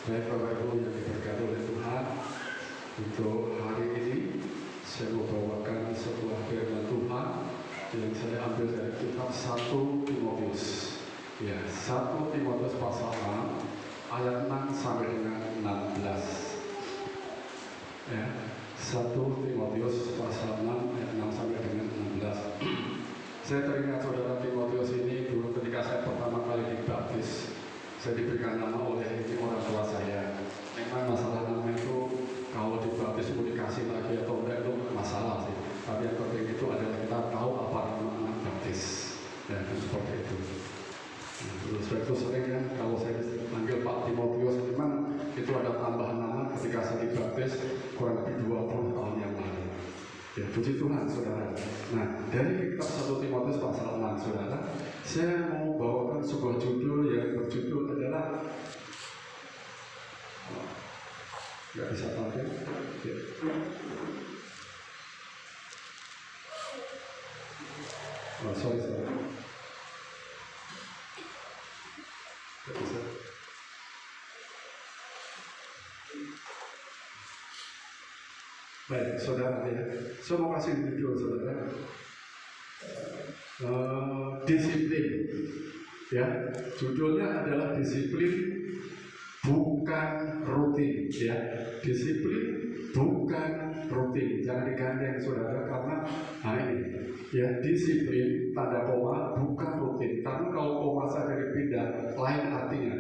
Baik Bapak Ibu yang diberkati oleh Tuhan, untuk hari ini saya mau bawakan sebuah firman Tuhan yang saya ambil dari kitab 1 Timotius. Ya, 1 Timotius pasal 6 ayat 6 sampai dengan 16. Ya, 1 Timotius pasal 6 ayat 6 sampai dengan 16. Saya teringat saudara Timotius ini dulu ketika saya pertama kali dibaptis, saya diberikan nama oleh orang tua saya. Memang masalah nama itu kalau dibaptis mau dikasih lagi atau enggak itu masalah sih. Tapi yang penting itu adalah kita tahu apa nama baptis. Dan seperti itu. Nah, terus itu sering kan kalau saya dipanggil Pak Timotius, memang itu ada tambahan nama ketika saya dibaptis kurang lebih 20 tahun yang lalu. Ya, puji Tuhan saudara. Nah, dari kitab 1 Timotius pasal 6 saudara, saya mau bawakan sebuah judul yang berjudul adalah nggak bisa tampil ya. Oh, sorry nggak bisa. Baik, saudara ya, saya mau kasih judul saudara, disiplin. Ya, judulnya adalah disiplin bukan rutin. Ya, disiplin bukan rutin. Jangan digandeng saudara, karena ini ya, disiplin tanda koma bukan rutin. Karena kalau koma saja dipindah lain artinya.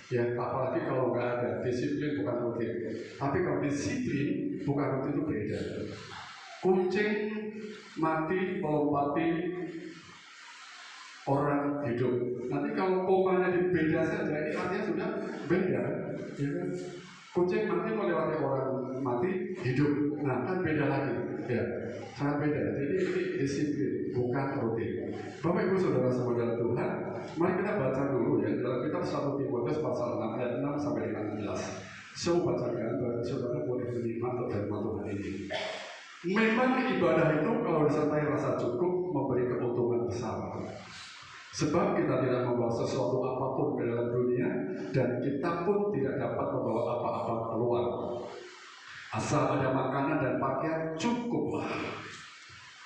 Ya, apalagi kalau nggak ada disiplin bukan rutin. Tapi kalau disiplin bukan rutin itu beda. Kucing mati melompati orang hidup. Nanti kalau komanya beda saja, ini artinya sudah beda. Ya kan? Kucing mati melewati orang mati hidup. Nah, kan beda lagi. Ya, sangat beda. Jadi ini disiplin bukan rutin. Bapak Ibu Saudara semua dalam Tuhan, mari kita baca dulu ya dalam kitab 1 Timotius pasal 6 ayat 6 sampai dengan 16. Saya bacakan bagi saudara boleh menyimak firman Tuhan ini. Memang ibadah itu kalau disertai rasa cukup memberi keuntungan besar. Sebab kita tidak membawa sesuatu apapun ke dalam dunia, dan kita pun tidak dapat membawa apa-apa keluar. Asal ada makanan dan pakaian cukuplah.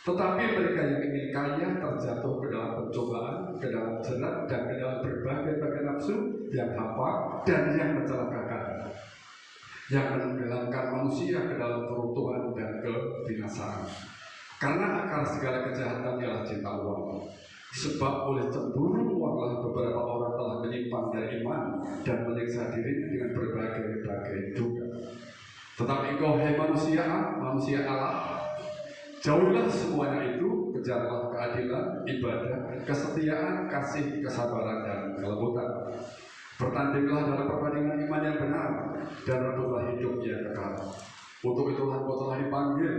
Tetapi mereka yang ingin kaya terjatuh ke dalam pencobaan, ke dalam jerat, dan ke dalam berbagai nafsu yang hampa dan yang mencelakakan, yang menenggelamkan manusia ke dalam keruntuhan dan kebinasaan. Karena akar segala kejahatan ialah cinta uang. Sebab oleh cemburu uanglah beberapa orang telah menyimpang dari iman dan menyiksa diri dengan berbagai duka. Tetapi engkau, hai manusia Allah, jauhilah semuanya itu, kejarlah keadilan, ibadah, kesetiaan, kasih, kesabaran, dan kelembutan. Bertandinglah dalam pertandingan iman yang benar, dan rebutlah hidup yang kekal. Untuk itulah kau telah dipanggil,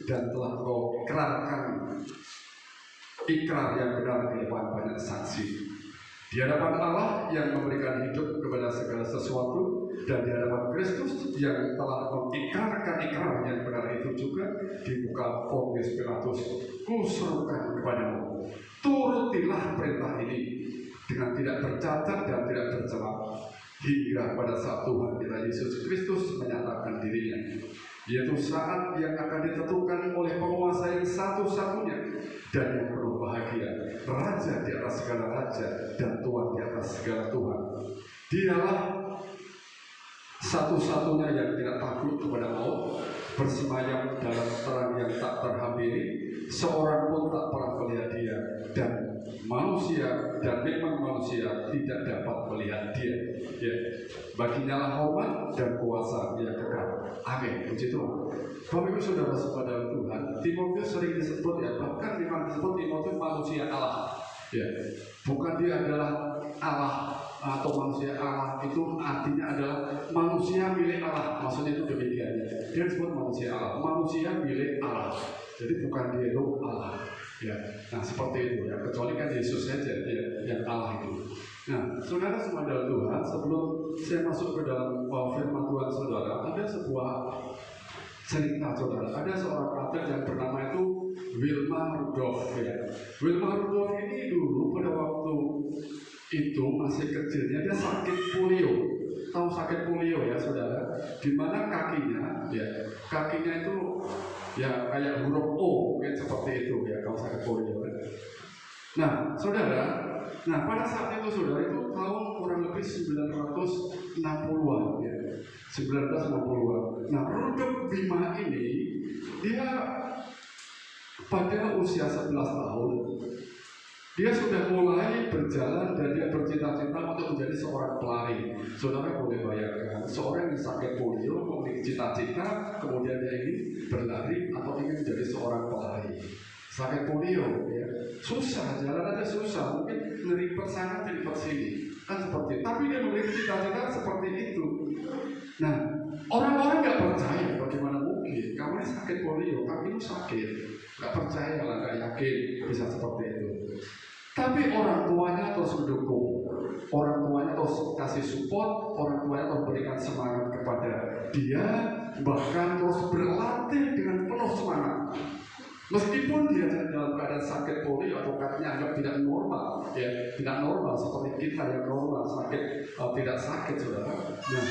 dan telah kau ikrarkan ikrar yang benar di depan banyak saksi. Di hadapan Allah yang memberikan hidup kepada segala sesuatu, dan di hadapan Kristus yang telah mengikrarkan ikrar yang benar itu juga di muka Pontius Pilatus, kuserukan kepadamu, turutilah perintah ini dengan tidak bercacat dan tidak tercela, hingga pada saat Tuhan kita Yesus Kristus menyatakan dirinya, yaitu saat yang akan ditentukan oleh penguasa yang satu-satunya dan yang penuh bahagia, Raja di atas segala raja dan Tuhan di atas segala Tuhan. Dialah satu-satunya yang tidak takut kepada maut, bersemayam dalam terang yang tak terhampiri, seorang pun tak pernah melihat dia, dan manusia dan memang manusia tidak dapat melihat dia. Ya, baginya lah hormat dan kuasa yang kekal. Amin. Puji Tuhan. Bapak Ibu Saudara saudara Tuhan, Timotius sering disebut ya, bahkan memang disebut Timotius manusia Allah. Ya, bukan dia adalah Allah atau manusia Allah, itu artinya adalah manusia milik Allah. Maksudnya itu demikian. Dia disebut manusia Allah, manusia milik Allah. Jadi bukan dia itu Allah. Ya, nah seperti itu ya. Kecuali kan Yesus saja ya, yang Allah itu. Nah, saudara semua dalam Tuhan, sebelum saya masuk ke dalam firman Tuhan saudara, ada sebuah cerita saudara. Ada seorang atlet yang bernama itu Wilma Rudolph ya. Wilma Rudolph ini dulu pada waktu itu masih kecilnya dia sakit polio. Tahu sakit polio ya saudara? Di mana kakinya itu ya kayak huruf O, mungkin seperti itu ya kalau sakit polio. Nah saudara, pada saat itu saudara itu tahun kurang lebih 1960-an ya, 1960-an. Nah Rudolf Bima ini dia pada usia 11 tahun dia sudah mulai berjalan dan dia bercita-cita untuk menjadi seorang pelari. Saudara boleh bayangkan, seorang yang sakit polio memiliki cita-cita, kemudian dia ingin berlari atau ingin menjadi seorang pelari. Sakit polio, ya susah, jalan aja susah, mungkin ngeripet sana ngeripet sini, kan seperti itu. Tapi dia memiliki cita-cita seperti itu. Nah, orang-orang nggak percaya, bagaimana mungkin kamu ini sakit polio, kamu ini sakit, nggak percaya lah, nggak yakin bisa seperti itu. Tapi orang tuanya terus mendukung, orang tuanya terus kasih support, orang tuanya terus berikan semangat kepada dia, bahkan terus berlatih dengan penuh semangat. Meskipun dia dalam keadaan sakit polio atau kakinya anggap tidak normal, ya tidak normal seperti kita yang normal sakit tidak sakit, saudara. Nah,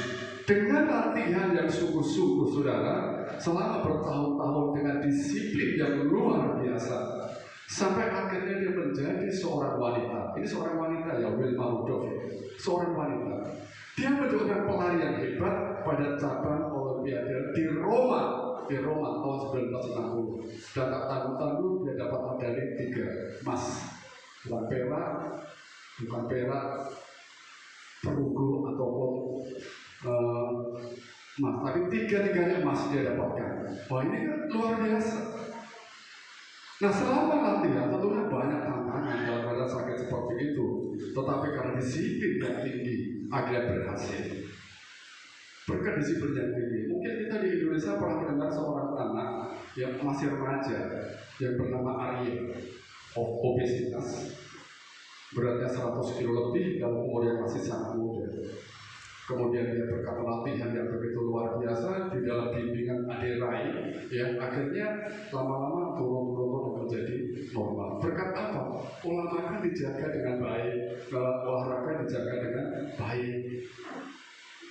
dengan latihan yang sungguh-sungguh, saudara, selama bertahun-tahun dengan disiplin yang luar biasa. Sampai akhirnya dia menjadi seorang wanita. Ini seorang wanita ya, Wilma Rudolph, seorang wanita. Dia menjadi pelari yang hebat pada cabang Olimpiade di Roma tahun 1960. Dan tak tanggung-tanggung dia dapat medali 3 emas. Bukan perak, perunggu ataupun emas. Tapi 3-tiganya emas dia dapatkan. Wah, ini kan luar biasa. Nah selama latihan tentunya banyak tantangan dalam keadaan sakit seperti itu, tetapi karena disiplin yang tinggi akhirnya berhasil. Berkat disiplin yang tinggi, mungkin kita di Indonesia pernah mendengar seorang anak yang masih remaja yang bernama Arya, obesitas, beratnya 100 kilo lebih dalam umur yang masih sangat muda. Kemudian dia berkat latihan yang begitu luar biasa di dalam bimbingan Aderai, ya akhirnya lama-lama turun menjadi normal. Berkat apa? Pola makan dijaga dengan baik, olahraga dijaga dengan baik,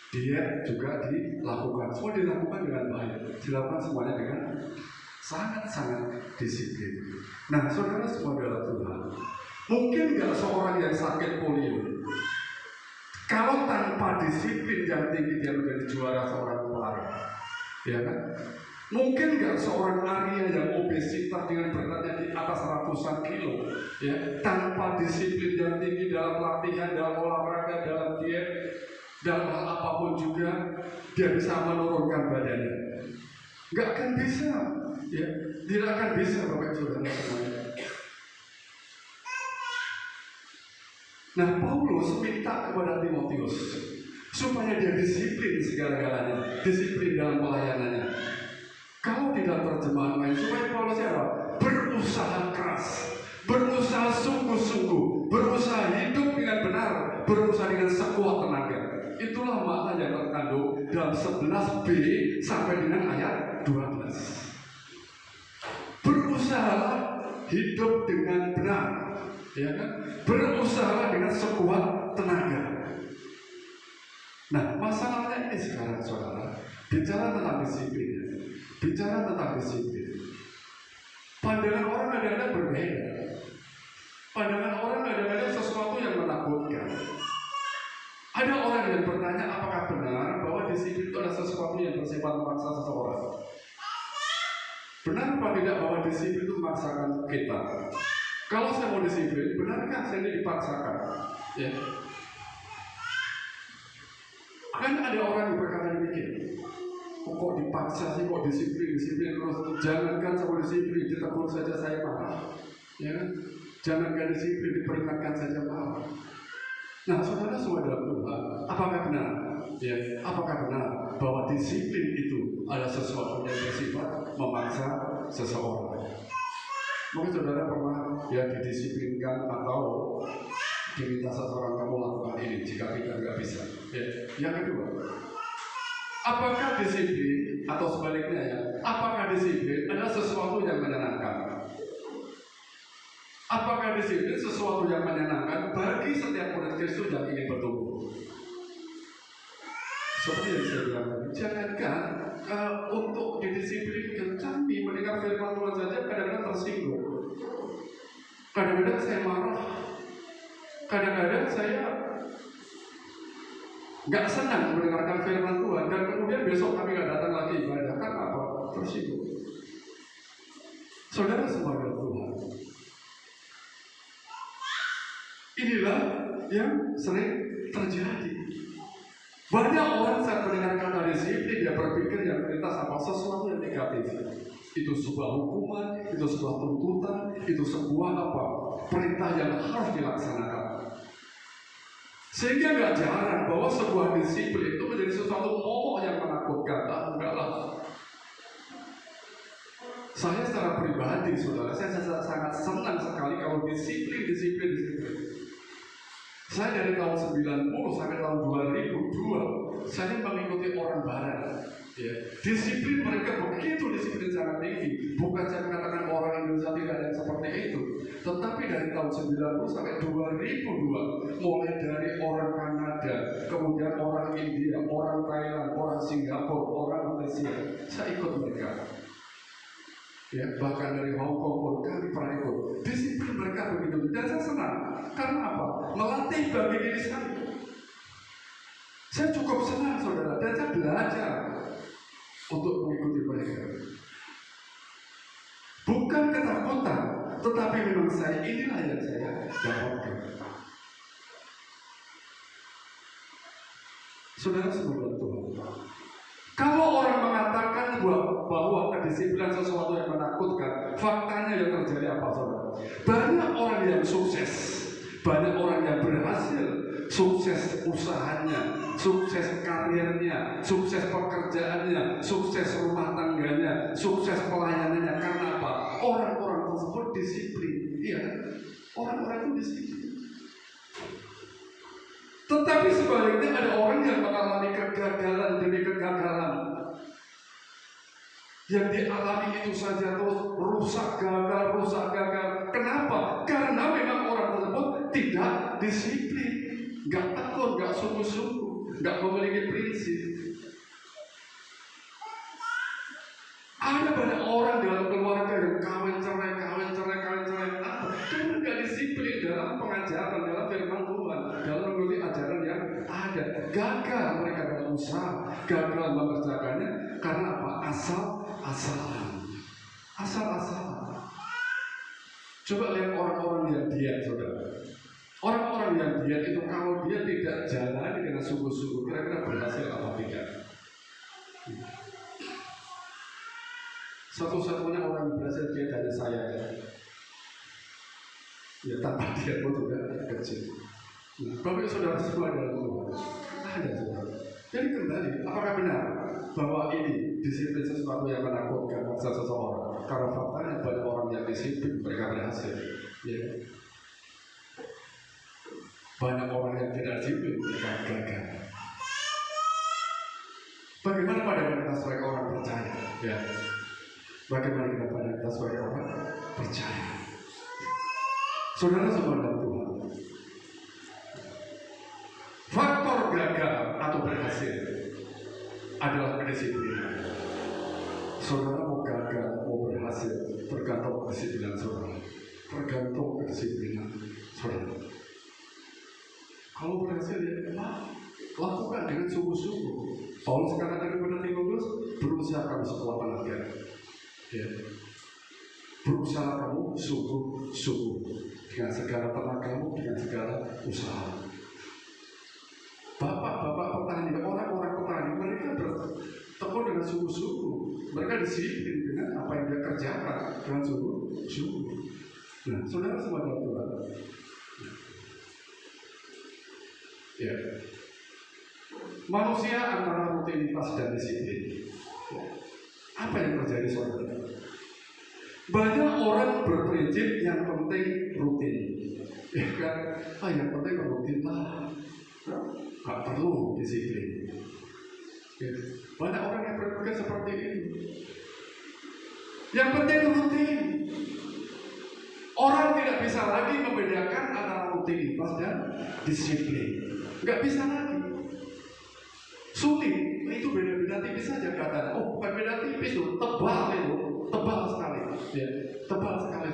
diet juga dilakukan. Semua dilakukan dengan baik, dilakukan semuanya dengan sangat-sangat disiplin. Nah, saudara semua dalam Tuhan, mungkin nggak seorang yang sakit polio, kalau tanpa disiplin yang tinggi dia menjadi juara seorang pelari, ya kan? Mungkin nggak seorang Arya yang obesitas dengan beratnya di atas ratusan kilo, ya, tanpa disiplin yang tinggi dalam latihan, dalam olahraga, dalam diet, dalam hal apapun juga dia bisa menurunkan badannya. Nggak akan bisa, ya, tidak akan bisa, Bapak Saudara semuanya. Nah, Paulus minta kepada Timotius supaya dia disiplin segala-galanya, disiplin dalam pelayanannya. Kalau tidak terjemahan lain, supaya Paulus berusaha keras, berusaha sungguh-sungguh, berusaha hidup dengan benar, berusaha dengan sekuat tenaga. Itulah makna yang terkandung dalam 11b sampai dengan ayat 12. Berusahalah hidup dengan benar, ya kan? Berusaha dengan sekuat tenaga. Nah, masalahnya ini sekarang, saudara, bicara tentang disiplin, bicara tentang disiplin. Pandangan orang kadang-kadang berbeda. Pandangan orang kadang-kadang sesuatu yang menakutkan. Ada orang yang bertanya, apakah benar bahwa disiplin itu adalah sesuatu yang bersifat memaksa seseorang? Benar apa tidak bahwa disiplin itu memaksakan kita? Kalau saya mau disiplin, benarkah saya ini dipaksakan? Ya. Kan ada orang yang berkata demikian. Kok dipaksa sih, kok disiplin terus? Jangankan sama disiplin, ditegur saja saya marah. Ya kan? Jangankan disiplin, diperingatkan saja marah. Nah, saudara semua dalam Tuhan, apakah benar? Ya, apakah benar bahwa disiplin itu adalah sesuatu yang bersifat memaksa seseorang? Mungkin saudara pernah ya didisiplinkan atau diminta seseorang kamu lakukan ini, jika tidak nggak bisa. Ya. Yang kedua, apakah disiplin atau sebaliknya ya, apakah disiplin adalah sesuatu yang menyenangkan? Apakah disiplin sesuatu yang menyenangkan bagi setiap murid Kristus yang ingin bertumbuh? Seperti yang saya bilang tadi, jangankan untuk didisiplinkan, kami mendengar firman Tuhan saja kadang-kadang tersinggung. Kadang-kadang saya marah, kadang-kadang saya nggak senang mendengarkan firman Tuhan, dan kemudian besok kami nggak datang lagi ibadah. Kan apa? Tersinggung. Saudara semua dalam Tuhan, inilah yang sering terjadi. Banyak orang saat mendengar kata disiplin, dia berpikir yang terlintas apa sesuatu yang negatif. Itu sebuah hukuman, itu sebuah tuntutan, itu sebuah apa? Perintah yang harus dilaksanakan. Sehingga nggak jarang bahwa sebuah disiplin itu menjadi sesuatu momok yang menakutkan. Enggak lah. Saya secara pribadi, saudara, saya sangat senang sekali kalau disiplin. Saya dari tahun 90 sampai tahun 2002, saya mengikuti orang barat. Ya. Disiplin mereka begitu disiplin sangat tinggi. Bukan saya mengatakan orang Indonesia tidak ada yang seperti itu. Tetapi dari tahun 90 sampai 2002, mulai dari orang Kanada, kemudian orang India, orang Thailand, orang Singapura, orang Malaysia, saya ikut mereka. Ya, bahkan dari Hong Kong pun kami pernah ikut. Disiplin mereka begitu, dan saya senang. Karena apa? Melatih bagi diri saya. Saya cukup senang, saudara, dan saya belajar untuk mengikuti mereka. Bukan ketakutan, tetapi memang inilah yang saya dapatkan. Saudara semua Tuhan, kalau orang mengatakan bahwa kedisiplinan sesuatu yang menakutkan, faktanya yang terjadi apa, saudara? Banyak orang yang sukses, banyak orang yang berhasil, sukses usahanya, sukses karirnya, sukses pekerjaannya, sukses rumah tangganya, sukses pelayanannya. Karena apa? Orang-orang tersebut disiplin. Iya, orang-orang itu disiplin. Tetapi sebaliknya ada orang yang mengalami kegagalan demi kegagalan. Yang dialami itu saja terus rusak gagal. Kenapa? Karena memang orang tersebut tidak disiplin, nggak tekun, nggak sungguh-sungguh, nggak memiliki prinsip. Ada banyak orang dalam keluarga yang kawin cerai. Karena nggak disiplin dalam pengajaran, dalam firman Tuhan, dalam mengikuti ajaran yang ada. Gagal mereka dalam usaha, gagal mengerjakannya karena apa? Asal-asalan. Coba lihat orang-orang yang diet, saudara. Orang-orang yang diet itu kalau dia tidak jalani dengan sungguh-sungguh, kira-kira berhasil apa tidak? Satu-satunya orang yang berhasil diet dari saya. Ya, tanpa diet pun juga kecil. Bapak saudara semua dalam Tuhan, ada saudara. Jadi kembali, apakah benar bahwa ini disiplin sesuatu yang menakutkan seseorang? Karena faktanya banyak orang yang disiplin mereka berhasil. Ya. Banyak orang yang tidak disiplin mereka gagal. Bagaimana pandangan kita sebagai orang percaya? Ya. Bagaimana kita pandang kita sebagai orang percaya? Saudara semua dalam Tuhan, faktor gagal atau berhasil adalah kedisiplinan. Saudara mau gagal, mau berhasil, tergantung kedisiplinan saudara. Tergantung kedisiplinan saudara. Kalau berhasil ya, lakukan dengan sungguh-sungguh. Paulus katakan kepada Timotius, berusaha kamu sekuat tenaga. Ya. Berusaha kamu sungguh-sungguh dengan segala tenagamu, dengan segala usaha. Bapak-bapak petani, orang-orang petani, mereka bertekun dengan sungguh-sungguh. Mereka disiplin dengan apa yang dia kerjakan dengan sungguh-sungguh. Nah, saudara semua dalam Tuhan. Ya. Manusia antara rutinitas dan disiplin. Apa yang terjadi, saudara? Banyak orang berprinsip yang penting rutin. Ya kan? Yang penting rutin lah. Gak perlu disiplin. Ya. Banyak orang yang berpikir seperti ini. Yang penting rutin. Orang tidak bisa lagi membedakan antara rutinitas dan disiplin. Nggak bisa lagi. Sulit. Itu beda-beda tipis saja kata. Oh, bukan beda tipis loh, tebal itu, tebal sekali. Ya, tebal sekali.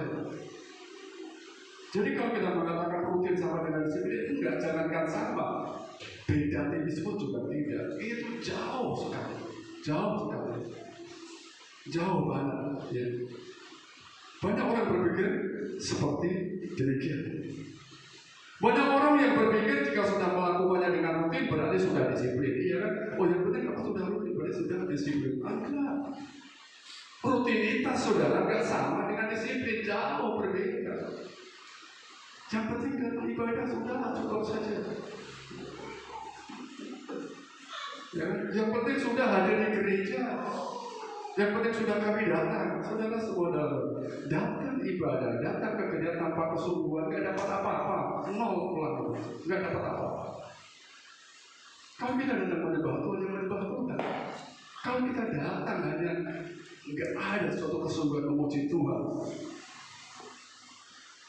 Jadi kalau kita mengatakan rutin sama dengan disiplin itu nggak jangankan sama, beda tipis pun juga tidak. Itu jauh sekali, jauh sekali, jauh banget. Ya. Banyak orang berpikir seperti demikian. Banyak orang yang berpikir jika sudah melakukannya dengan rutin berarti sudah disiplin. Iya kan? Oh yang penting apa sudah rutin berarti sudah disiplin. Enggak. Rutinitas saudara nggak sama dengan disiplin, jauh berbeda. Yang penting dalam ibadah sudah cukup saja. Yang penting sudah hadir di gereja. Yang penting sudah kami datang. Saudara-saudara, datang ibadah, datang ke gereja tanpa kesungguhan, nggak dapat apa-apa, nol pulang, nggak dapat apa-apa. Kalau kita datang menyembah Tuhan, yang menyembah Tuhan. Kalau kita datang hanya nggak ada suatu kesungguhan memuji Tuhan,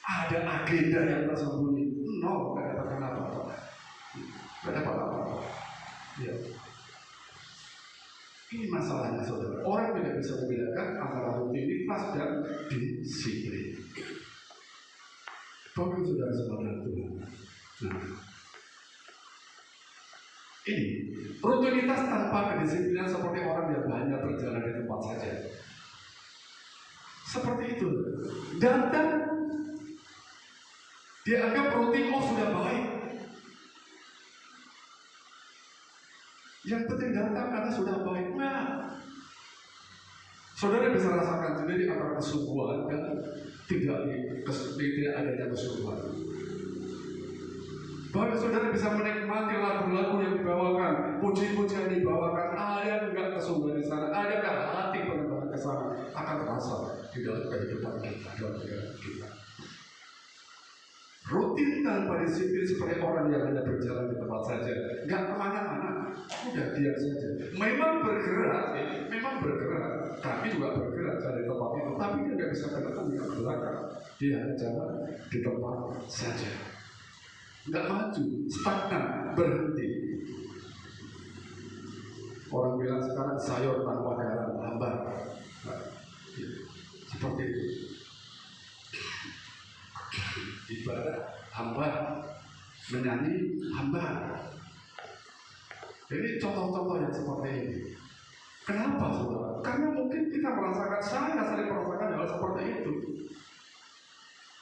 ada agenda yang tersembunyi, nol, nggak dapat apa-apa, nggak dapat apa-apa. Ya. Ini masalahnya saudara. Orang tidak bisa membedakan antara rutinitas dan disiplin. Bapak saudara-saudara Tuhan. Nah, ini rutinitas tanpa kedisiplinan seperti orang yang hanya berjalan di tempat saja. Seperti itu. Datang, dianggap rutin, oh sudah baik. Yang penting datang karena sudah baik. Nah, saudara bisa rasakan sendiri antara kesungguhan dan tidak adanya kesungguhan. Bahkan saudara bisa menikmati lagu-lagu yang dibawakan, puji-pujian yang dibawakan, ada enggak kesungguhan di sana, ada enggak hati penuh ke sana, akan terasa di dalam kehidupan kita, dalam kehidupan kita. Rutin tanpa disiplin seperti orang yang hanya berjalan di tempat saja, nggak kemana-mana, udah diam saja. Memang bergerak, kami juga bergerak dari tempat itu, tapi dia nggak bisa bergerak ke belakang. Dia hanya jalan di tempat saja, nggak maju, stagnan, berhenti. Orang bilang sekarang sayur tanpa garam, hambar, seperti itu. Ibadah hamba, menyanyi hamba. Jadi contoh-contoh yang seperti ini. Kenapa saudara? Karena mungkin kita merasakan, saya sering merasakan hal seperti itu.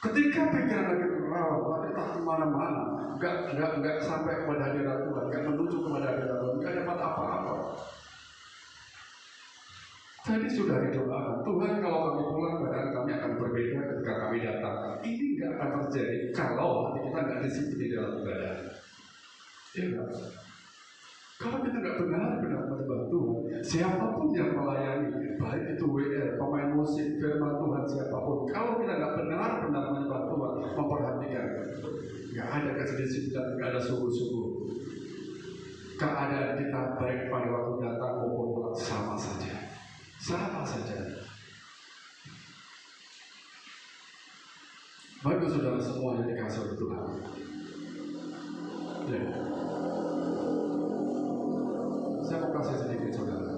Ketika pikiran lagi terawat, entah kemana-mana, nggak sampai kepada hadirat Tuhan, nggak menuju kepada hadirat Tuhan, nggak dapat apa-apa. Tadi sudah didoakan, Tuhan kalau kami pulang keadaan kami akan berbeda ketika kami datang. Ini nggak akan terjadi kalau hati kita nggak disiplin di dalam ibadah. Ya, kalau kita nggak benar-benar menyembah Tuhan, siapapun yang melayani, baik itu WR, pemain musik, firman Tuhan, siapapun, kalau kita nggak benar-benar menyembah Tuhan, memperhatikan, nggak ada kedisiplinan, nggak ada sungguh-sungguh. Keadaan kita baik pada waktu datang maupun pulang sama saja. Sama saja. Bagus saudara semua yang dikasih oleh Tuhan. Ya. Saya mau kasih sedikit saudara.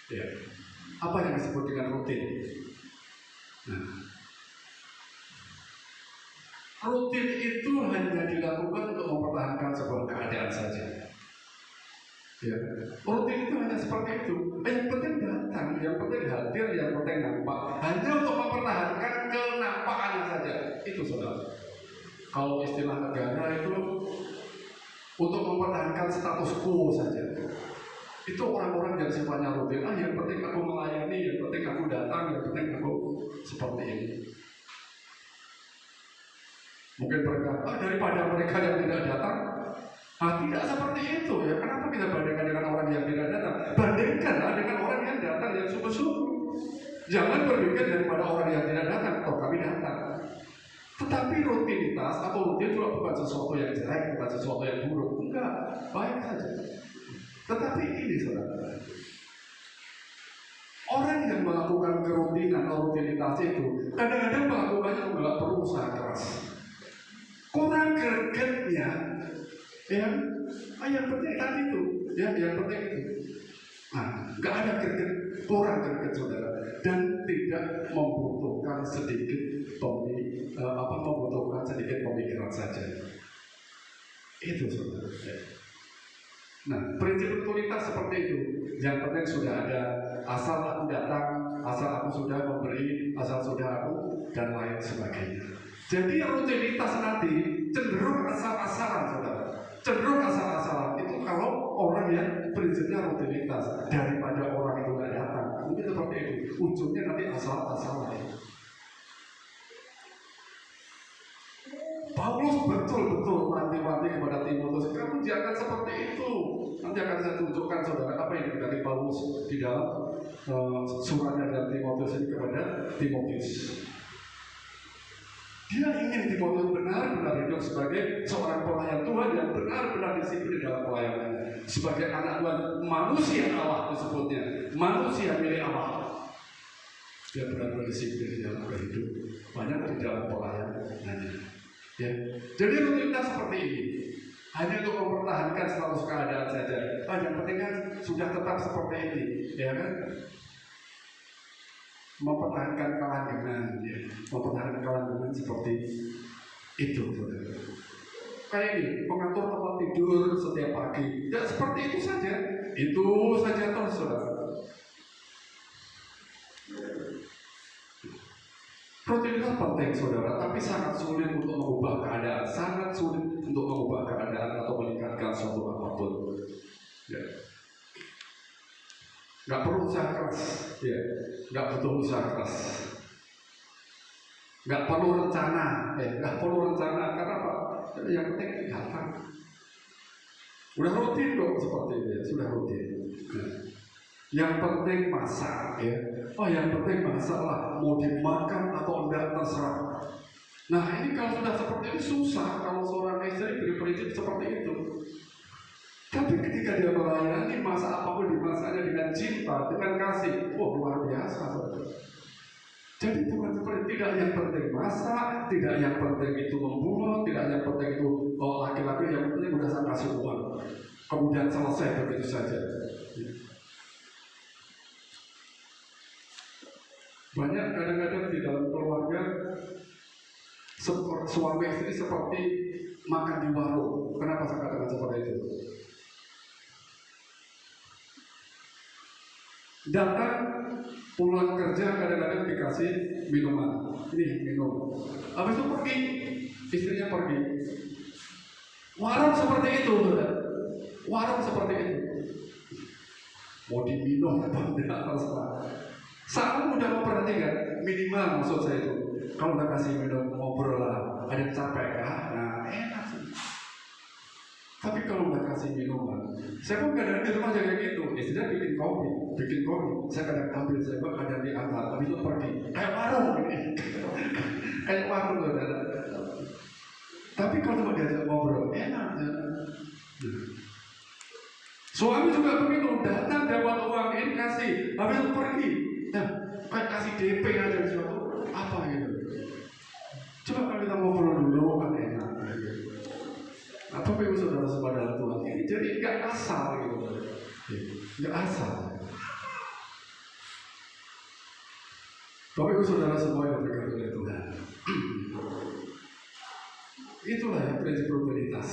Ya. Apa yang disebut dengan rutin? Nah, rutin itu hanya dilakukan untuk mempertahankan sebuah keadaan saja. Ya. Rutin itu hanya seperti itu. Yang penting datang, yang penting hadir, yang penting nampak. Hanya untuk mempertahankan kenampakannya saja. Itu saudara. Kalau istilah negara itu untuk mempertahankan status quo saja. Itu orang-orang yang sifatnya rutin. Yang penting aku melayani, yang penting aku datang, yang penting aku seperti ini. Mungkin berkata, daripada mereka yang tidak datang. Tidak seperti itu ya. Kenapa kita bandingkan dengan orang yang tidak datang? Bandingkanlah dengan orang yang datang yang sungguh-sungguh. Jangan berpikir daripada orang yang tidak datang, toh kami datang. Tetapi rutinitas atau rutin juga bukan sesuatu yang jelek, bukan sesuatu yang buruk. Enggak, baik saja. Tetapi ini saudara, orang yang rutinitas itu, kadang-kadang melakukannya nggak perlu usaha keras. Kurang gregetnya, ya, yang penting tadi itu, ya, yang penting itu. Nah, nggak ada greget, kurang greget saudara, dan tidak membutuhkan sedikit membutuhkan sedikit pemikiran saja. Itu saudara. Nah, prinsip rutinitas seperti itu. Yang penting sudah ada, asal aku datang, asal aku sudah memberi, asal sudah aku, dan lain sebagainya. Jadi rutinitas nanti cenderung asal-asalan saudara. Cenderung asal-asalan itu kalau orang yang prinsipnya rutinitas, daripada orang itu nggak datang. Mungkin seperti itu. Ujungnya nanti asal-asalan. Paulus betul-betul wanti-wanti kepada Timotius, kamu jangan seperti itu. Nanti akan saya tunjukkan saudara apa yang dari Paulus di dalam suratnya dari Timotius ini kepada Timotius. Dia ingin Timotius benar-benar hidup sebagai seorang pelayan Tuhan yang benar-benar disiplin dalam pelayanannya. Sebagai anak Tuhan, manusia Allah disebutnya, manusia milik Allah. Dia benar-benar disiplin dalam hidup, banyak di dalam pelayanannya. Ya. Jadi rutinitas seperti ini hanya untuk mempertahankan status keadaan saja. Yang penting kan sudah tetap seperti ini, ya kan? Mempertahankan kelanggengnan, ya. Mempertahankan kelanggengnan seperti itu. Kayak ini, mengatur tempat tidur setiap pagi, ya seperti itu saja terus, saudara. Rutinitas penting saudara, tapi sangat sulit untuk mengubah keadaan, sangat sulit untuk mengubah keadaan atau meningkatkan suatu apapun. Ya. Nggak perlu usaha keras, ya. Nggak butuh usaha keras. Nggak perlu rencana, karena apa? Yang penting datang. Udah rutin kok seperti ini, sudah rutin. Nah. Yang penting masak, ya. Yang penting masak lah, mau dimakan atau enggak terserah. Nah ini kalau sudah seperti ini susah kalau seorang istri berprinsip seperti itu. Tapi ketika dia melayani, masak apapun dimasaknya dengan cinta, dengan kasih, luar biasa. Jadi bukan seperti tidak yang penting masak, tidak yang penting itu membuat, tidak yang penting itu laki-laki, yang penting udah saya kasih uang, kemudian selesai begitu saja. Banyak kadang-kadang di dalam keluarga suami istri seperti makan di warung. Kenapa saya katakan seperti itu? Datang pulang kerja kadang-kadang dikasih minuman. Ini minum. Habis itu pergi, istrinya pergi. Warung seperti itu, saudara. Warung seperti itu. Mau diminum apa tidak terserah. Saya udah memperhatikan minimal maksud saya itu. Kalau udah kasih minum ngobrol lah, ada capek kan? Nah enak sih. Tapi kalau udah kasih minuman, saya pun kadang di rumah jaga gitu. Istrinya bikin kopi. Saya kadang ambil, saya pun kadang diantar. Habis itu pergi. Kayak warung ini. Kayak warung loh. Tapi kalau cuma diajak ngobrol, enak ya. Suami juga begitu, datang dapat uang ini kasih, habis itu pergi. Nah, kayak kasih DP aja sesuatu apa gitu. Coba kalau kita ngobrol dulu kan enak. Apa yang saudara saudara Tuhan ini jadi nggak asal gitu, nggak asal. Bapak Ibu saudara semua yang berkati oleh Tuhan. Itulah yang prinsip rutinitas.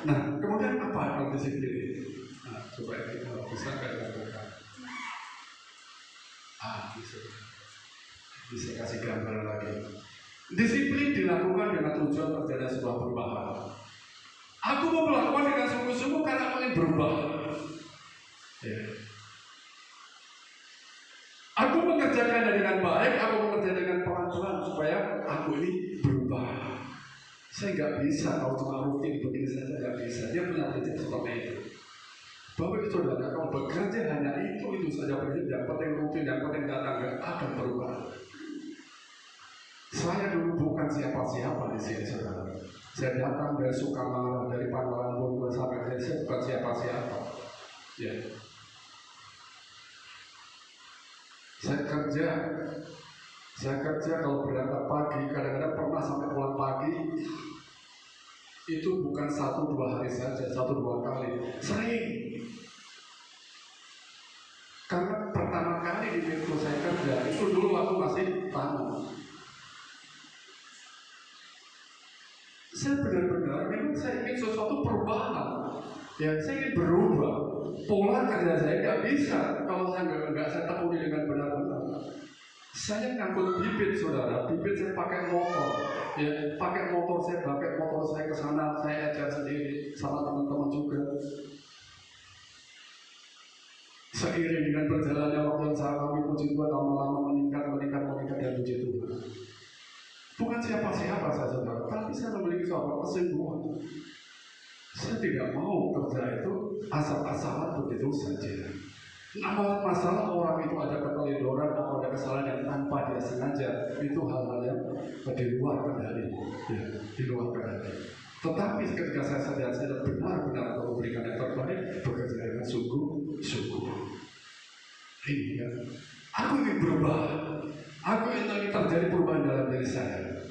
Nah, kemudian apa disiplin ini? Nah, supaya kita bisa katakan. Bisa kasih gambar lagi. Disiplin dilakukan dengan tujuan terjadinya sebuah perubahan. Aku mau melakukan dengan sungguh-sungguh karena ingin berubah. Ya. Aku mengerjakannya dengan baik, aku mengerjakan dengan pelan-pelan supaya aku ini berubah. Saya nggak bisa kalau cuma rutin begini saja, nggak bisa. Dia punya prinsip seperti itu. Bapak Ibu saudara, kalau bekerja hanya itu saja prinsip, yang penting rutin, yang penting datang, nggak akan berubah. Saya dulu bukan siapa-siapa di sini, saudara. Saya datang dari Sukamala, dari Pangkalan Bogor sampai ke sini, bukan siapa-siapa. Ya. Saya kerja Saya kerja kalau berangkat pagi, kadang-kadang pernah sampai pulang pagi. Itu bukan 1-2 hari saja, 1-2 kali, sering. Karena pertama kali di Metro saya kerja, itu dulu waktu masih tamu. Saya benar-benar, memang saya ingin sesuatu perubahan. Ya, saya ingin berubah. Pola kerja saya nggak bisa kalau saya nggak saya tekuni dengan benar-benar. Saya ngangkut bibit, saudara. Bibit saya pakai motor. Ya, pakai motor saya ke sana, saya ajar sendiri sama teman-teman juga. Seiring dengan berjalannya waktu yang saya kami puji Tuhan lama-lama meningkat dan puji Tuhan. Bukan siapa-siapa saya, saudara, tapi saya memiliki suatu kesembuhan. Saya tidak mau kerja itu asal-asalan begitu saja. Masalah orang itu ada keteledoran atau ada kesalahan yang tanpa dia sengaja, itu hal-hal yang di luar kendali, ya, di luar kendali. Tetapi ketika saya sadar saya benar-benar memberikan yang terbaik, bekerja dengan sungguh-sungguh. Ini ya, aku ingin berubah, aku ingin terjadi perubahan dalam diri saya.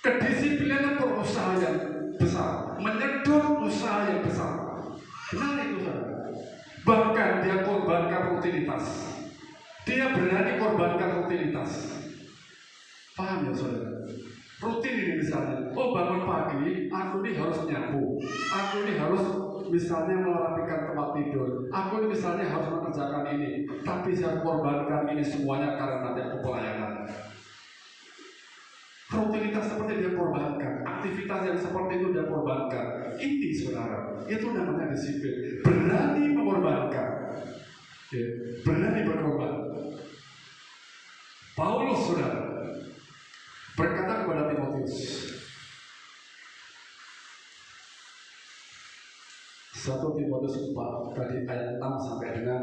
Kedisiplinan berusaha yang besar, menyedot usaha yang besar. Benar itu, saudara. Bahkan dia korbankan rutinitas. Dia berani korbankan rutinitas. Paham ya, saudara? Rutin ini misalnya, bangun pagi, aku ini harus nyapu, aku ini harus misalnya merapikan tempat tidur, aku ini misalnya harus mengerjakan ini, tapi saya korbankan ini semuanya karena nanti aku pelayanan. Rutinitas seperti dia korbankan, aktivitas yang seperti itu dia korbankan. Ini, saudara, itu namanya disiplin. Berani mengorbankan, ya, berani berkorban. Paulus, saudara, berkata kepada Timotius, 1 Timotius 4 dari ayat 6 sampai dengan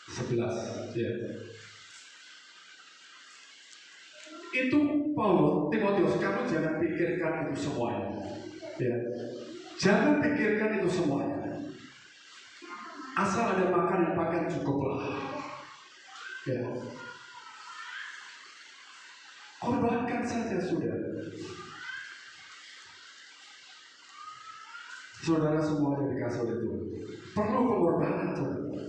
11, ya. Itu Paulus, Timotius, kamu jangan pikirkan itu semuanya, ya. Jangan pikirkan itu semuanya. Asal ada makan dan pakaian cukuplah, ya. Korbankan saja sudah. Saudara semua yang dikasih oleh Tuhan perlu pengorbanan, saudara.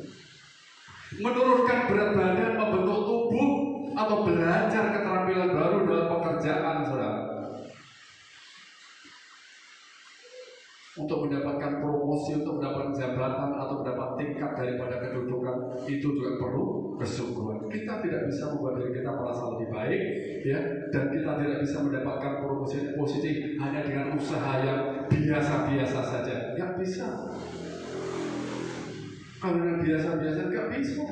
Menurunkan berat badan, membentuk tubuh, atau belajar keterampilan baru dalam pekerjaan, saudara. Untuk mendapatkan promosi, untuk mendapatkan jabatan, atau mendapat tingkat daripada kedudukan, itu juga perlu kesungguhan. Kita tidak bisa membuat diri kita merasa lebih baik, ya, dan kita tidak bisa mendapatkan promosi positif hanya dengan usaha yang biasa-biasa saja. Nggak bisa. Kalau yang biasa-biasa nggak bisa.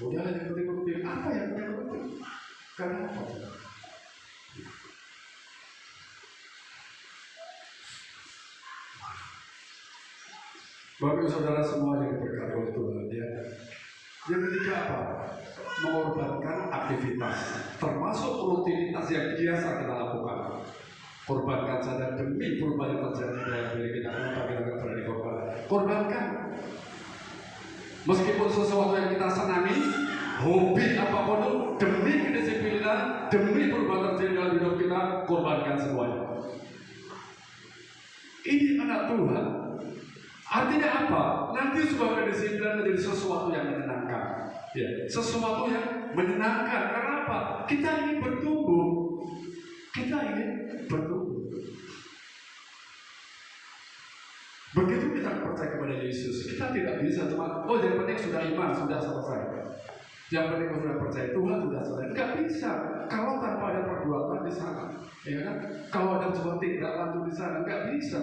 Udah yang penting-penting apa yang penting? Karena apa? Bapak saudara semua yang diberkati oleh Tuhan, ya. Yang ketiga apa? Mengorbankan aktivitas, termasuk rutinitas yang biasa kita lakukan. Korbankan saja demi perubahan yang terjadi dalam diri kita. Kenapa kita akan berani korban? Korbankan. Meskipun sesuatu yang kita senangi, hobi apapun itu, demi kedisiplinan, demi perubahan terjadi dalam hidup kita, korbankan semuanya. Ini anak Tuhan. Artinya apa? Nanti sebuah kedisiplinan menjadi sesuatu yang menyenangkan, ya, sesuatu yang menyenangkan. Karena apa? Kita ingin bertumbuh. Kita ingin bertumbuh. Begitu kita percaya kepada Yesus, kita tidak bisa cuma, yang penting sudah iman, sudah selesai. Yang penting sudah percaya Tuhan, sudah selesai. Enggak bisa kalau tanpa ada perbuatan di sana, ya kan? Kalau ada sebuah tindak lanjut di sana, enggak bisa.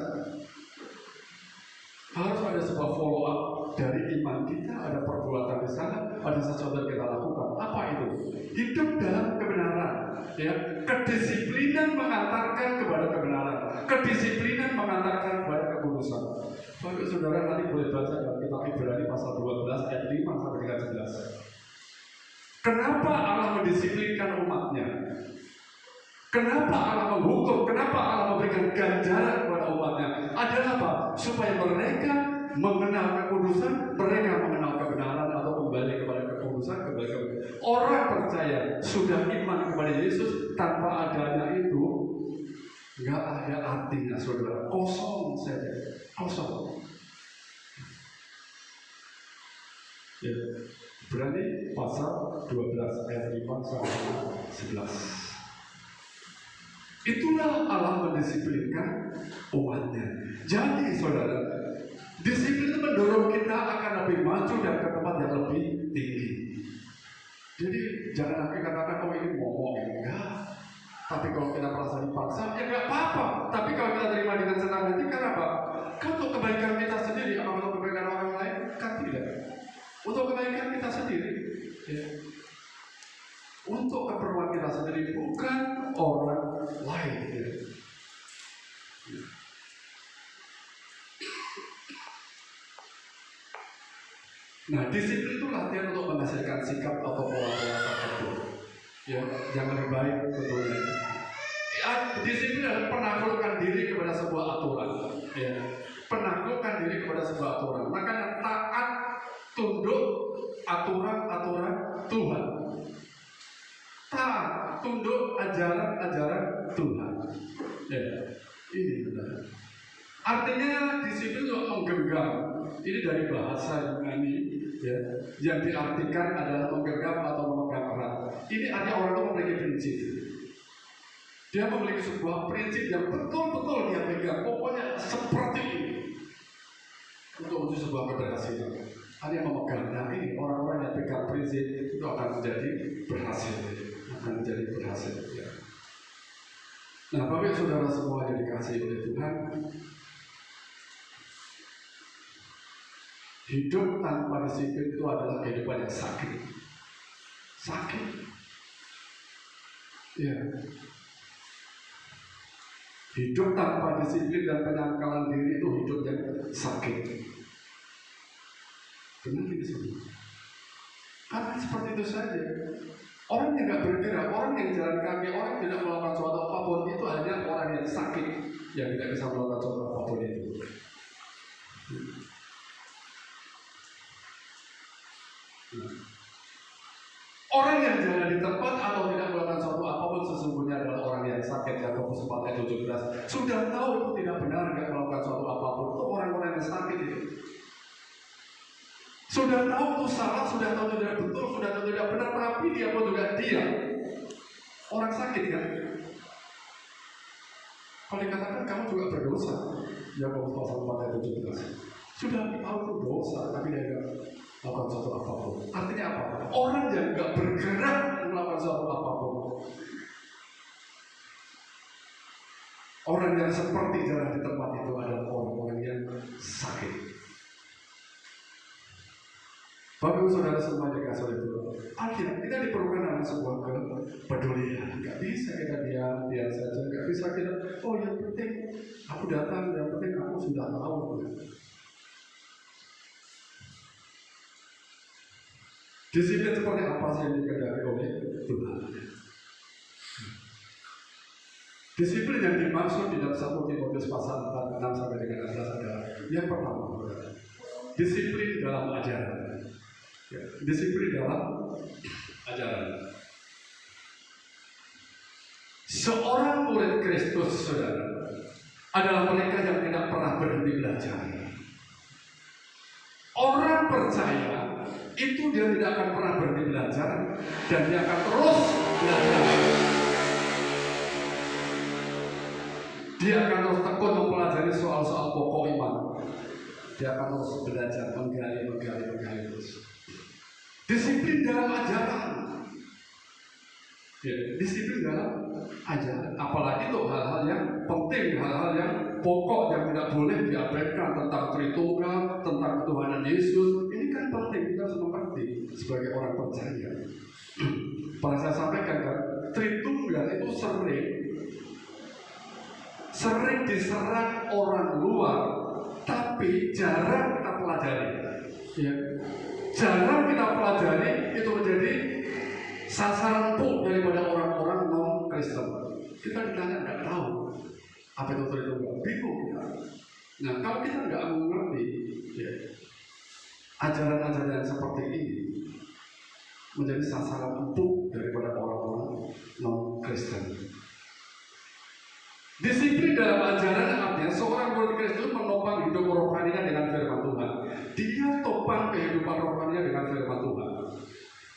Harus ada sebuah follow up dari iman kita, ada perbuatan di sana, ada sesuatu yang kita lakukan. Apa itu? Hidup dalam kebenaran, ya. Kedisiplinan mengantarkan kepada kebenaran, kedisiplinan mengantarkan kepada kekudusan. Bapak saudara nanti boleh baca dalam kitab Ibrani pasal 12 ayat 5 sampai dengan 11. Kenapa Allah mendisiplinkan umatnya? Kenapa Allah menghukum? Kenapa Allah memberikan ganjaran kepada umatnya? Adalah apa? Supaya mereka mengenal kekudusan, mereka mengenal kebenaran atau kembali kepada kekudusan, kembali kepada orang percaya sudah iman kepada Yesus tanpa adanya itu nggak ada artinya, saudara. Kosong saja, kosong. Ya. Berarti pasal 12 ayat 5 sampai 11. Itulah Allah mendisiplinkan umatnya. Jadi saudara, disiplin itu mendorong kita akan lebih maju dan ke tempat yang lebih tinggi. Jadi jangan lagi katakan, oh ini ngomong, enggak. Tapi kalau kita merasa dipaksa, ya enggak apa-apa. Tapi kalau kita terima dengan senang hati, kenapa? Kan untuk kebaikan kita sendiri, apa untuk kebaikan orang lain? Kan tidak. Untuk kebaikan kita sendiri, ya. Untuk keperluan kita sendiri, bukan orang lain. Ya. Nah, disiplin itu latihan untuk menghasilkan sikap atau pola-pola tertentu, ya, yang lebih baik tentunya. Ya, disiplin adalah penaklukkan diri kepada sebuah aturan, ya, penaklukkan diri kepada sebuah aturan. Makanya taat, tunduk aturan-aturan Tuhan, taat, tunduk ajaran-ajaran Tuhan. Ya, ini benar. Artinya disiplin untuk menggenggam. Ini dari bahasa Yunani, ya, yang diartikan adalah menggenggam atau memegang erat. Ini artinya orang itu memiliki prinsip. Dia memiliki sebuah prinsip yang betul-betul dia pegang. Pokoknya seperti ini untuk menuju sebuah keberhasilan. Ada yang memegang. Nah, ini orang-orang yang pegang prinsip itu akan menjadi berhasil, akan menjadi berhasil. Ya. Nah, Bapak Saudara semua yang dikasihi oleh Tuhan, hidup tanpa disiplin itu adalah kehidupan yang sakit. Sakit. Ya. Hidup tanpa disiplin dan penyangkalan diri itu hidup yang sakit. Benar ini semua. Karena seperti itu saja. Orang yang tidak bergerak, orang yang jalan kaki, orang yang tidak melakukan suatu apapun, itu hanya orang yang sakit yang tidak bisa melakukan suatu apapun itu. Orang yang jalan di tempat atau tidak melakukan suatu apapun sesungguhnya adalah orang yang sakit. Yakobus 4 ayat 17. Sudah tahu itu tidak benar, tidak melakukan suatu apapun. Itu orang-orang yang sakit itu. Sudah tahu itu salah, sudah tahu tidak betul, sudah tahu tidak benar, tapi dia pun juga diam. Orang sakit kan? Kalau dikatakan kamu juga berdosa, Yakobus pasal 4 ayat 17. Sudah tahu itu dosa, tapi dia tidak melakukan suatu apapun. Artinya apa? Orang yang tidak bergerak melakukan suatu apapun. Orang yang seperti jalan di tempat itu adalah orang-orang yang sakit. Bapak saudara semua dikasih oleh Tuhan. Akhirnya kita diperlukan dalam sebuah kepedulian. Gak bisa kita diam saja. Gak bisa kita, oh yang penting aku datang, yang penting aku sudah tahu. Disiplin seperti apa sih yang dikehendaki oleh Tuhan? Disiplin yang dimaksud di dalam 1 Timotius pasal 4, 6 sampai dengan 11 adalah yang pertama, disiplin dalam ajaran. Ya, disiplin dalam ajaran. Seorang murid Kristus, saudara, adalah mereka yang tidak pernah berhenti belajar. Orang percaya itu dia tidak akan pernah berhenti belajar dan dia akan terus belajar. Dia akan terus tekun mempelajari soal-soal pokok iman. Dia akan terus belajar, menggali terus. Disiplin dalam ajaran. Ya, disiplin dalam ajaran. Apalagi untuk hal-hal yang penting, hal-hal yang pokok yang tidak boleh diabaikan tentang Tritunggal, tentang Tuhanan Yesus. Ini kan penting, kita harus mengerti sebagai orang percaya. Pernah saya sampaikan kan, Tritunggal itu sering diserang orang luar, tapi jarang kita pelajari. Ya. Jarang kita pelajari, itu menjadi sasaran empuk daripada orang-orang non-Kristen. Kita ditanya nggak tahu apa itu Tritunggal, bingung kita. Nah, kalau kita nggak mengerti, ya, ajaran-ajaran yang seperti ini menjadi sasaran empuk daripada orang-orang non-Kristen. Disiplin dalam ajaran artinya seorang murid Kristus menopang hidup rohaninya dengan firman Tuhan. Dia topang kehidupan rohaninya dengan firman Tuhan.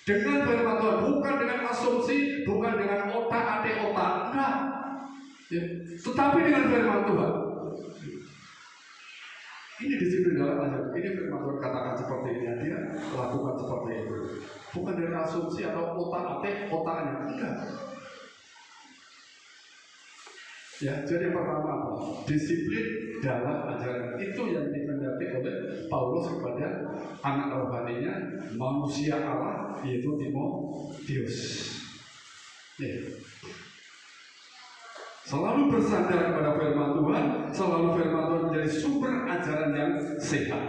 Dengan firman Tuhan, bukan dengan asumsi, bukan dengan otak-atik otak, enggak. Ya. Tetapi dengan firman Tuhan. Ini disiplin dalam ajaran. Ini firman Tuhan katakan seperti ini, dia lakukan seperti itu. Bukan dari asumsi atau otak-atik otaknya, enggak. Ya, jadi pertama apa? Disiplin dalam ajaran itu yang dikehendaki oleh Paulus kepada anak rohaninya manusia Allah, yaitu Timotius. Ya. Selalu bersandar kepada firman Tuhan, selalu firman Tuhan menjadi sumber ajaran yang sehat.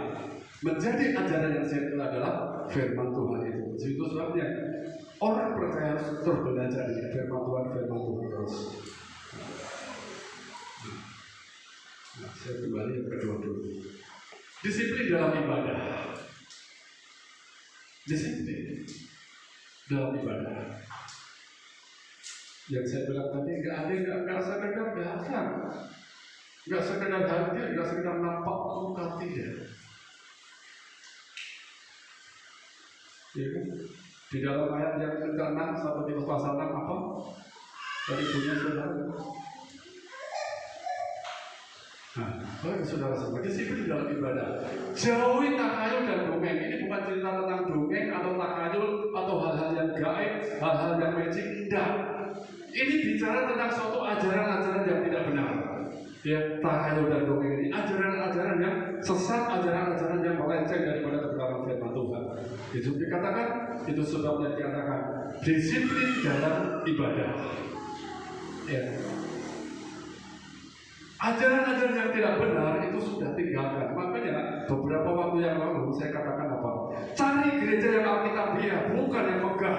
Menjadi ajaran yang sehat adalah firman Tuhan itu. Itu sebabnya orang percaya harus terus belajar dari firman Tuhan terus. Nah, saya kembali yang kedua dulu. Disiplin dalam ibadah. Disiplin dalam ibadah. Yang saya bilang tadi nggak sekedar dasar, nggak sekedar hadir, nggak sekedar nampak muka tidak. Ya kan? Di dalam ayat yang ke-6 sampai di pasal 6 apa? Dari punya saudara. Nah, saudara semua disiplin dalam ibadah. Jauhi takhayul dan dongeng. Ini bukan cerita tentang dongeng atau takhayul atau hal-hal yang gaib, hal-hal yang magic. Tidak. Ini bicara tentang suatu ajaran-ajaran yang tidak benar. Ya, takhayul dan dongeng ini ajaran-ajaran yang sesat, ajaran-ajaran yang melenceng daripada kebenaran firman Tuhan. Itu dikatakan, itu sebabnya dikatakan disiplin dalam ibadah. Ya. Ajaran-ajaran yang tidak benar itu sudah tinggalkan. Makanya beberapa waktu yang lalu saya katakan apa? Cari gereja yang alkitabiah, bukan yang megah.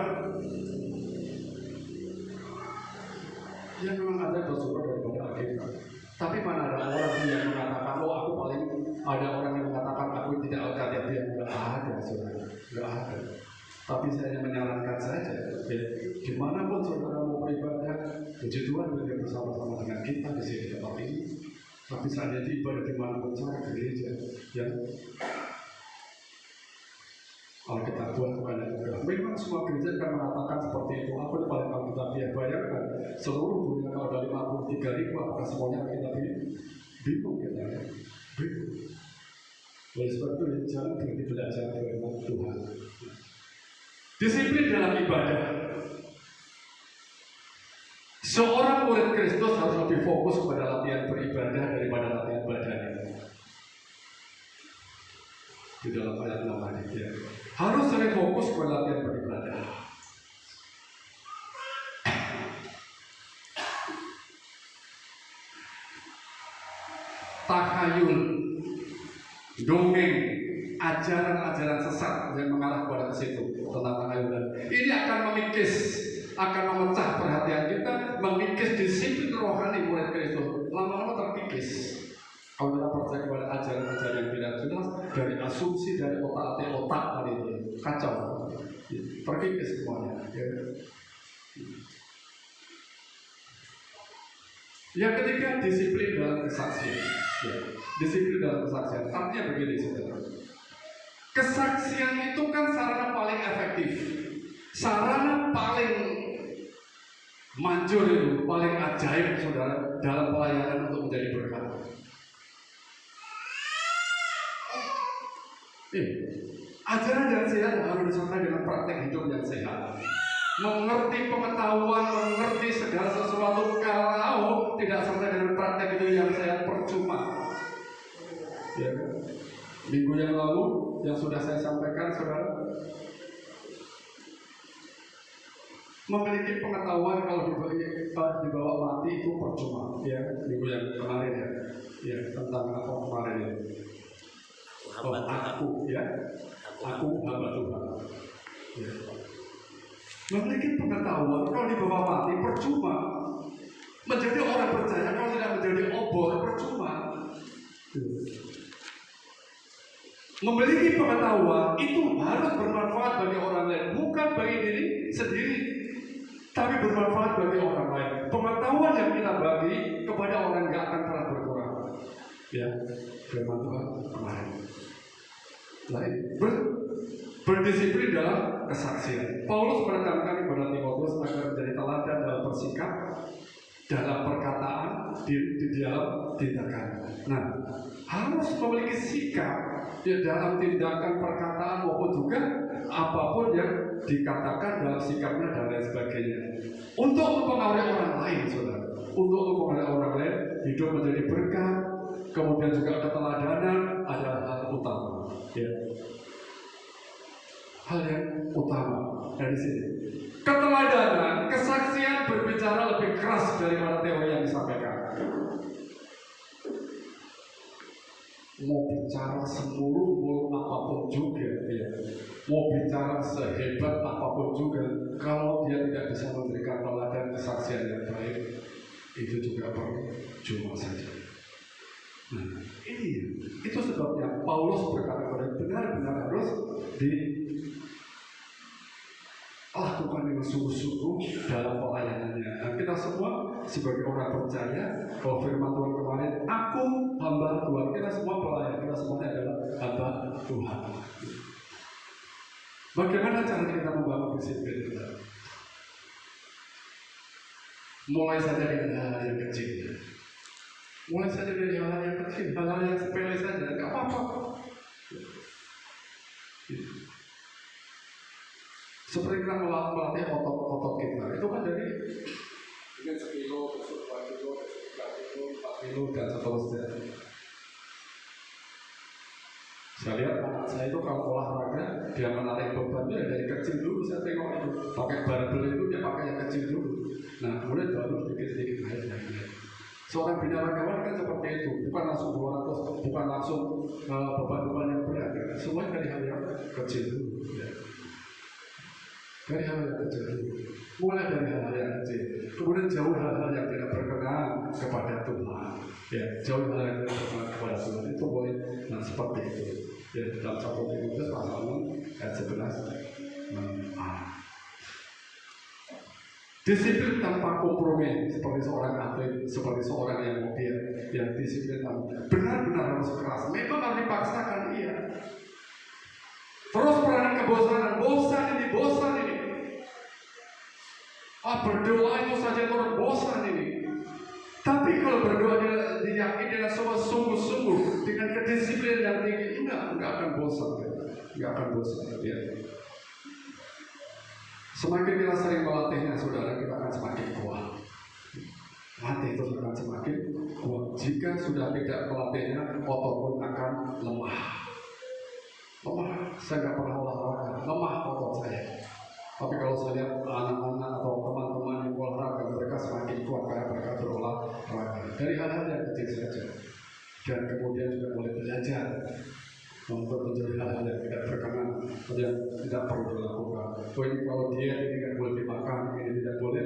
Yang memang ada bersumber daripada Alkitab. Tapi mana ada orang yang mengatakan, oh aku paling, ada orang yang mengatakan aku tidak alkitabiah. Tidak ada, saudara. Tidak ada. Tapi saya menyarankan saja, ya, dimanapun saudara mau beribadah, puji Tuhan beribadah bersama-sama dengan kita di sini tempat ini. Tapi saya ibadah dimanapun saja ke gereja yang Alkitab Tuhan bukan yang mudah. Memang semua gereja akan mengatakan seperti itu. Aku paling alkitabiah. Bayangkan seluruh dunia kalau ada 53.000, apakah semuanya alkitabiah? Bingung kita ya. Bingung. Oleh sebab itu jangan berhenti belajar firman Tuhan. Disiplin dalam ibadah. Seorang murid Kristus harus lebih fokus kepada latihan beribadah daripada latihan badannya. Di dalam ayat 6 tadi, ya. Harus sering fokus kepada latihan beribadah. Takhayul, dongeng, ajaran-ajaran sesat yang mengarah kepada ke situ tentang takhayulan. Ini akan mengikis, akan memecah perhatian kita, mengikis disiplin rohani murid Kristus. Lama-lama terkikis. Kalau kita percaya kepada ajaran-ajaran yang tidak jelas, dari asumsi, dari otak tadi itu kacau, terkikis semuanya. Ya. Yang ketiga, disiplin dalam kesaksian. Ya. Disiplin dalam kesaksian. Artinya begini, saudara. Kesaksian itu kan sarana paling efektif, sarana paling manjur itu, paling ajaib, saudara, dalam pelayanan untuk menjadi berkat. Ajaran yang sehat harus disertai dengan praktek hidup yang sehat. Mengerti pengetahuan, mengerti segala sesuatu, kalau tidak sertai dengan praktek itu yang sehat percuma. Ya, minggu yang lalu yang sudah saya sampaikan, saudara, memiliki pengetahuan kalau dibawa mati itu percuma. Ya, minggu yang kemarin ya tentang apa kemarin ya. Aku hamba Tuhan. Ya. Memiliki pengetahuan kalau dibawa mati percuma. Menjadi orang percaya kalau tidak menjadi obor percuma. Memiliki pengetahuan itu harus bermanfaat bagi orang lain, bukan bagi diri sendiri, tapi bermanfaat bagi orang lain. Pengetahuan yang kita bagi kepada orang nggak akan pernah berkurang. Ya, firman Tuhan kemarin. Lain berdisiplin dalam kesaksian. Paulus menekankan kepada Timotius agar menjadi teladan dalam bersikap, dalam perkataan, di dalam tindakan. Nah, harus memiliki sikap ya, dalam tindakan, perkataan maupun juga apapun yang dikatakan dalam sikapnya dan lain sebagainya. Untuk mempengaruhi orang lain, saudara. Untuk mempengaruhi orang lain, hidup menjadi berkat, kemudian juga keteladanan adalah hal utama. Ya. Hal yang utama dari sini. Keteladanan, kesaksian berbicara lebih keras daripada teori yang disampaikan. Mau bicara semuluk-muluk apapun juga, ya. Mau bicara sehebat apapun juga, kalau dia tidak bisa memberikan teladan kesaksian yang baik, itu juga percuma saja. Nah, itu sebabnya Paulus berkata kepada benar-benar harus dilakukan dengan sungguh-sungguh dalam pelayanannya. Dan kita semua sebagai orang percaya, kalau firman Tuhan kemarin, aku hamba Tuhan, kita semua pelayan, kita semuanya adalah hamba Tuhan. Bagaimana cara kita membangun disiplin? Mulai saja dari hal yang kecil. Mulai saja dari hal yang kecil, hal yang sepele saja, nggak apa-apa. Seperti kita melatih otot kita, itu kan dari dengan 1 kilo, 2 kilo, 3 kilo, 4 kilo, dan seterusnya. Saya lihat anak saya itu kalau olahraga, dia menarik beban itu dari kecil dulu, saya tengok itu. Pakai barbel itu dia pakai yang kecil dulu. Nah, kemudian baru sedikit-sedikit naik. Seorang binaragawan kan seperti itu, bukan langsung 200, bukan langsung beban-beban yang berat. Semua dari hal yang kecil dulu. Ya. Dari hal yang kecil dulu. Mulai dari hal yang kecil. Kemudian jauh hal-hal yang tidak berkenan kepada Tuhan. Ya, jauh hal yang tidak berkenan kepada Tuhan itu boleh. Nah, seperti itu. Ya, dalam 1 Timotius pasal 6 ayat 11. Disiplin tanpa kompromi, seperti seorang atlet, seperti seorang yang modern, yang disiplin benar-benar harus keras. Memang harus dipaksakan, iya. Terus perangi kebosanan, bosan ini. Berdoa itu saja turun bosan ini. Tapi kalau berdoa diyakini dengan sungguh-sungguh, dengan kedisiplinan yang tinggi, enggak akan bosan, ya. Semakin kita sering melatihnya, saudara, kita akan semakin kuat. Latih itu akan semakin kuat. Jika sudah tidak melatihnya, otot pun akan lemah. Saya nggak pernah olahraga, lemah otot saya. Tapi kalau saya lihat anak-anak atau teman-teman yang olahraga, mereka semakin kuat karena mereka berolahraga. Dari hal-hal yang kecil saja. Dan kemudian juga boleh belajar untuk menjadi hal-hal yang tidak berkenan, yang tidak perlu dilakukan. Ini kalau diet ini tidak boleh dimakan, ini tidak boleh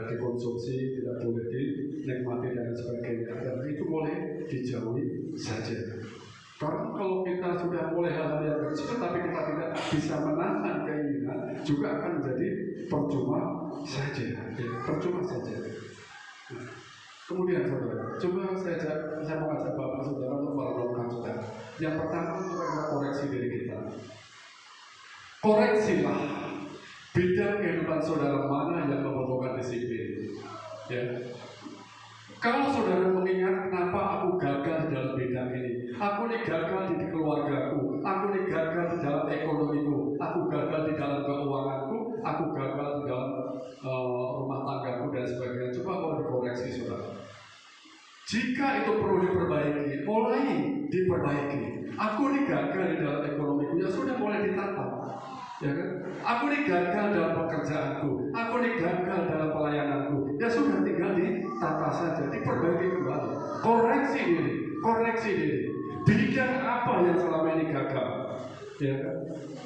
dikonsumsi, tidak boleh dinikmati dan sebagainya. Dan itu boleh dijauhi saja. Karena kalau kita sudah mulai hal-hal yang kecil, tapi kita tidak bisa menahan keinginan, juga akan menjadi percuma saja. Percuma saja. Kemudian saudara, coba saya mengajak Bapak saudara untuk merenungkan saudara. Yang pertama, coba kita koreksi diri kita. Koreksilah bidang kehidupan saudara mana yang membutuhkan disiplin. Ya. Kalau saudara mengingat kenapa aku gagal dalam bidang ini, aku ini gagal di keluargaku, aku ini gagal di dalam ekonomiku, aku gagal di dalam keuanganku, aku gagal di dalam rumah tanggaku dan sebagainya. Coba mau dikoreksi saudara. Jika itu perlu diperbaiki, mulai diperbaiki. Aku ini gagal di dalam ekonomiku, ya sudah mulai ditata. Ya kan? Aku ini gagal dalam pekerjaanku, aku ini gagal dalam pelayananku, ya sudah tinggal ditata saja, diperbaiki kembali, koreksi diri. Bidang apa yang selama ini gagal? Ya kan?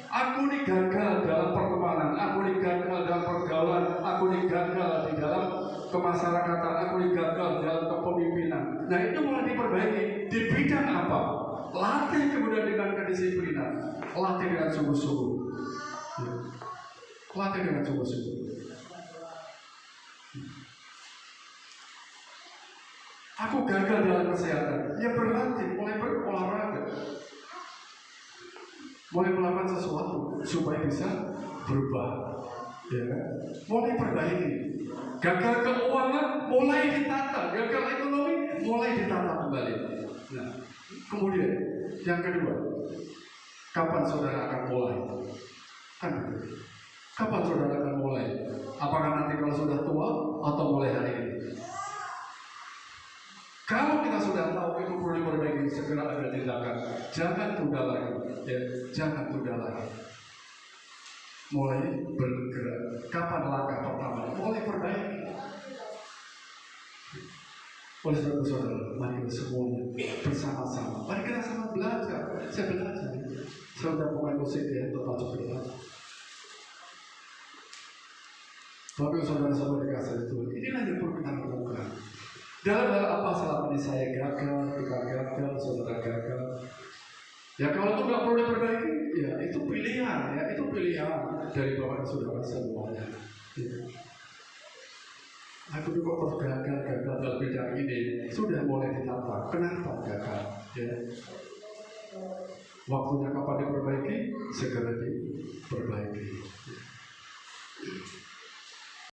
Aku ini gagal dalam pertemanan, aku ini gagal dalam pergaulan, aku ini gagal di dalam kemasyarakatan, aku ini gagal dalam kepemimpinan. Nah itu mulai diperbaiki di bidang apa? latih kemudian dengan kedisiplinan, latih dengan sungguh-sungguh, ya. Latih dengan sungguh-sungguh. Aku gagal dalam kesehatan, ya berlatih, mulai berolahraga, mulai melakukan sesuatu supaya bisa berubah, ya kan? Mulai perbaiki. Gagal keuangan, mulai ditata. Gagal ekonomi, mulai ditata kembali. Nah, kemudian yang kedua, kapan saudara akan mulai? Kan, kapan saudara akan mulai? Apakah nanti kalau sudah tua atau mulai hari ini? Kalau kita sudah tahu itu perlu diperbaiki, segera ada tindakan. Jangan tunda lagi, ya, jangan tunda lagi. Mulai bergerak. Kapan langkah pertama? Mulai perbaiki. Oleh sebab itu saudara, mari kita semuanya bersama-sama. Mari kita sama belajar. Saya belajar. Saya sudah pemain musik ya, tetap belajar. Tapi saudara-saudara dikasih itu, inilah yang perlu kita lakukan. Dalam hal apa selama ini saya gagal, kita gagal, saudara gagal. Ya kalau itu nggak perlu diperbaiki, ya itu pilihan, ya itu pilihan dari Bapak dan saudara semuanya. Ya. Aku juga gagal dalam bidang ini, sudah mulai ditata. Kenapa gagal? Ya. Waktunya kapan diperbaiki? Segera diperbaiki.